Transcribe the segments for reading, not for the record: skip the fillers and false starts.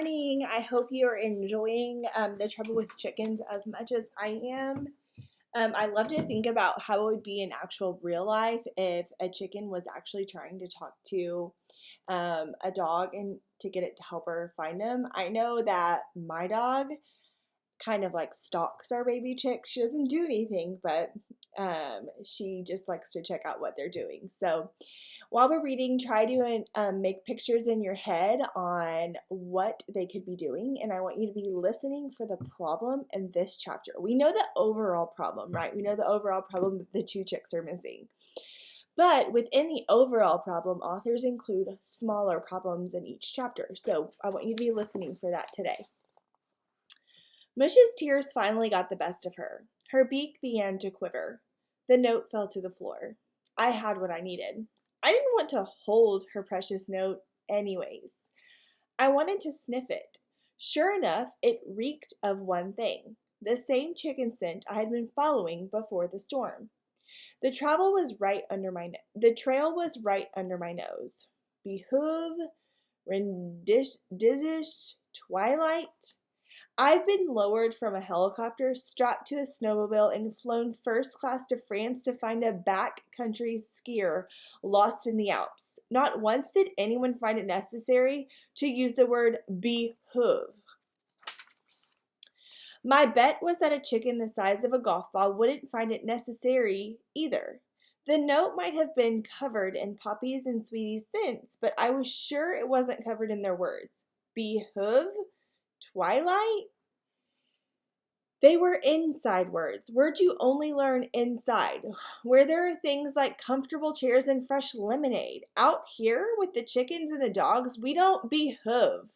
morning. I hope you are enjoying The Trouble with Chickens as much as I am. I love to think about how it would be in actual real life if a chicken was actually trying to talk to a dog and to get it to help her find him. I know that my dog kind of like stalks our baby chicks. She doesn't do anything, but she just likes to check out what they're doing. So while we're reading, try to make pictures in your head on what they could be doing, and I want you to be listening for the problem in this chapter. We know the overall problem, right? We know the overall problem that the two chicks are missing. But within the overall problem, authors include smaller problems in each chapter. So I want you to be listening for that today. Mush's tears finally got the best of her. Her beak began to quiver. The note fell to the floor. I had what I needed. I didn't want to hold her precious note anyways. I wanted to sniff it. Sure enough, it reeked of one thing, the same chicken scent I had been following before the storm. The trail was right under my nose. Behoove, rendish, twilight. I've been lowered from a helicopter, strapped to a snowmobile, and flown first class to France to find a backcountry skier lost in the Alps. Not once did anyone find it necessary to use the word behoove. My bet was that a chicken the size of a golf ball wouldn't find it necessary either. The note might have been covered in Poppy's and Sweetie's scents, but I was sure it wasn't covered in their words. Behoove? Twilight? They were inside words you only learn inside, where there are things like comfortable chairs and fresh lemonade. Out here, with the chickens and the dogs, we don't behoove.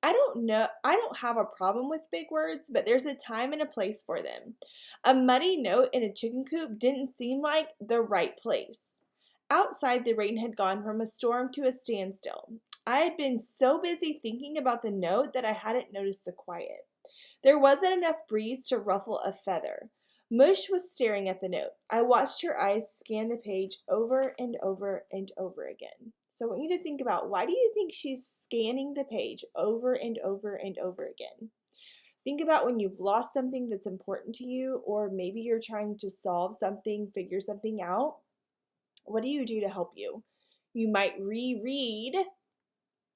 I don't have a problem with big words, but there's a time and a place for them. A muddy note in a chicken coop didn't seem like the right place. Outside, the rain had gone from a storm to a standstill. I had been so busy thinking about the note that I hadn't noticed the quiet. There wasn't enough breeze to ruffle a feather. Mush was staring at the note. I watched her eyes scan the page over and over and over again. So I want you to think about, why do you think she's scanning the page over and over and over again? Think about when you've lost something that's important to you, or maybe you're trying to solve something, figure something out. What do you do to help you? You might reread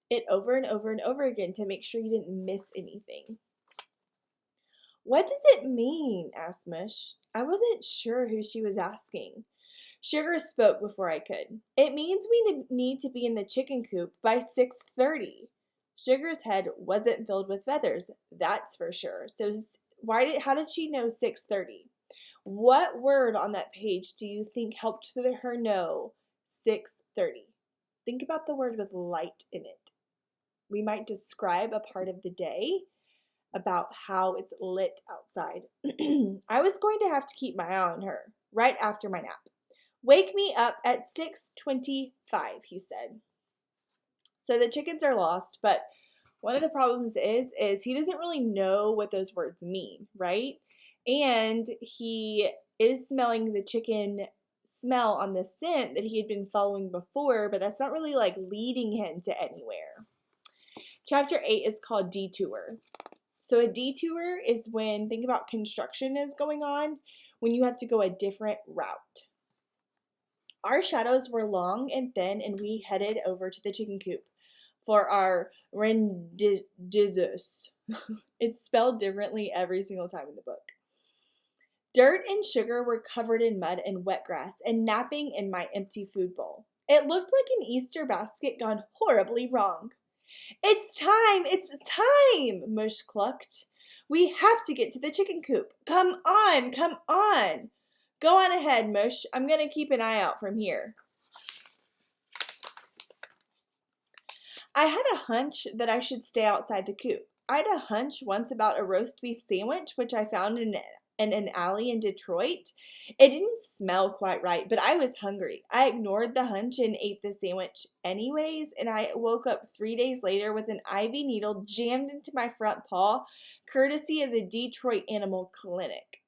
it over and over and over again to make sure you didn't miss anything. What does it mean? Asked Mush. I wasn't sure who she was asking. Sugar spoke before I could. It means we need to be in the chicken coop by 6:30. Sugar's head wasn't filled with feathers, that's for sure. So how did she know 6:30? What word on that page do you think helped her know 6:30? Think about the word with light in it. We might describe a part of the day about how it's lit outside. I was going to have to keep my eye on her right after my nap. Wake me up at 6:25, he said. So the chickens are lost, but one of the problems is he doesn't really know what those words mean, right? And he is smelling the chicken smell on the scent that he had been following before, but that's not really like leading him to anywhere. Chapter 8 is called Detour. So a detour is when, think about construction is going on, when you have to go a different route. Our shadows were long and thin, and we headed over to the chicken coop for our rendezvous. It's spelled differently every single time in the book. Dirt and Sugar were covered in mud and wet grass and napping in my empty food bowl. It looked like an Easter basket gone horribly wrong. It's time, Mush clucked. We have to get to the chicken coop. Come on. Go on ahead, Mush. I'm going to keep an eye out from here. I had a hunch that I should stay outside the coop. I had a hunch once about a roast beef sandwich, which I found in an alley in Detroit. It didn't smell quite right, but I was hungry. I ignored the hunch and ate the sandwich anyways, and I woke up 3 days later with an IV needle jammed into my front paw, courtesy of the Detroit Animal Clinic.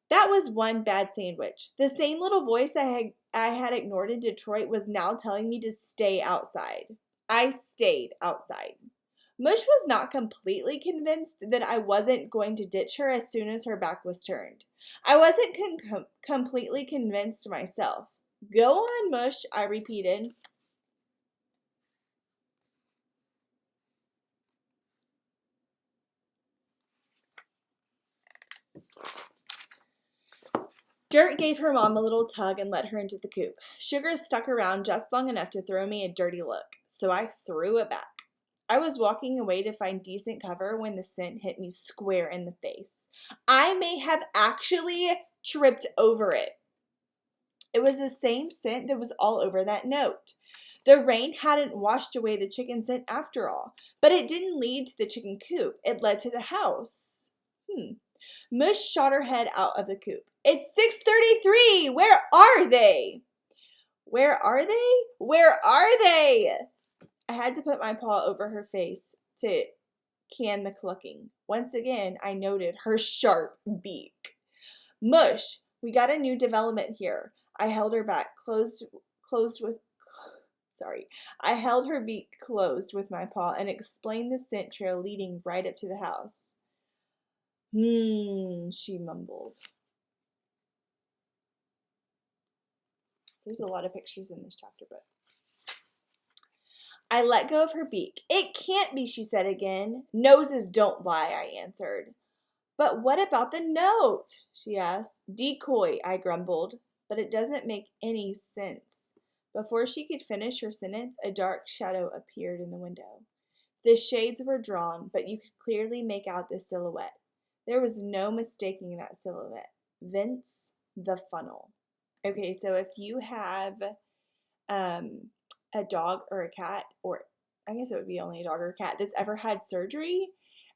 That was one bad sandwich. The same little voice I had ignored in Detroit was now telling me to stay outside. I stayed outside. Mush was not completely convinced that I wasn't going to ditch her as soon as her back was turned. I wasn't completely convinced myself. Go on, Mush, I repeated. Dirt gave her mom a little tug and let her into the coop. Sugar stuck around just long enough to throw me a dirty look, so I threw it back. I was walking away to find decent cover when the scent hit me square in the face. I may have actually tripped over it. It was the same scent that was all over that note. The rain hadn't washed away the chicken scent after all, but it didn't lead to the chicken coop. It led to the house. Mush shot her head out of the coop. It's 6:33. Where are they? Where are they? Where are they? I had to put my paw over her face to can the clucking. Once again, I noted her sharp beak. Mush, we got a new development here. I held her back, I held her beak closed with my paw and explained the scent trail leading right up to the house. She mumbled. There's a lot of pictures in this chapter, but I let go of her beak. It can't be, she said again. Noses don't lie, I answered. But what about the note? She asked. Decoy, I grumbled, but it doesn't make any sense. Before she could finish her sentence, a dark shadow appeared in the window. The shades were drawn, but you could clearly make out the silhouette. There was no mistaking that silhouette. Vince the Funnel. Okay, so if you have a dog or a cat, or I guess it would be only a dog or a cat that's ever had surgery,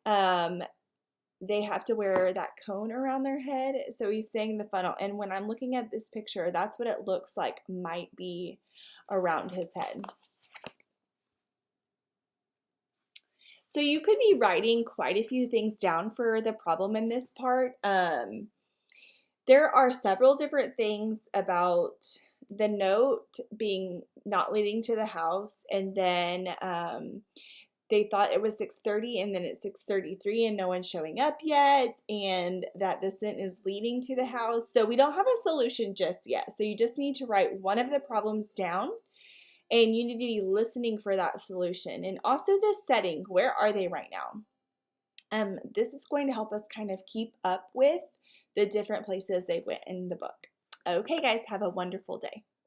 they have to wear that cone around their head. So he's saying the funnel. And when I'm looking at this picture, that's what it looks like might be around his head. So you could be writing quite a few things down for the problem in this part. There are several different things about the note being not leading to the house, and then they thought it was 6:30 and then it's 6:33 and no one's showing up yet, and that the scent is leading to the house. So we don't have a solution just yet. So you just need to write one of the problems down, and you need to be listening for that solution. And also the setting, where are they right now? This is going to help us kind of keep up with the different places they went in the book. Okay, guys, have a wonderful day.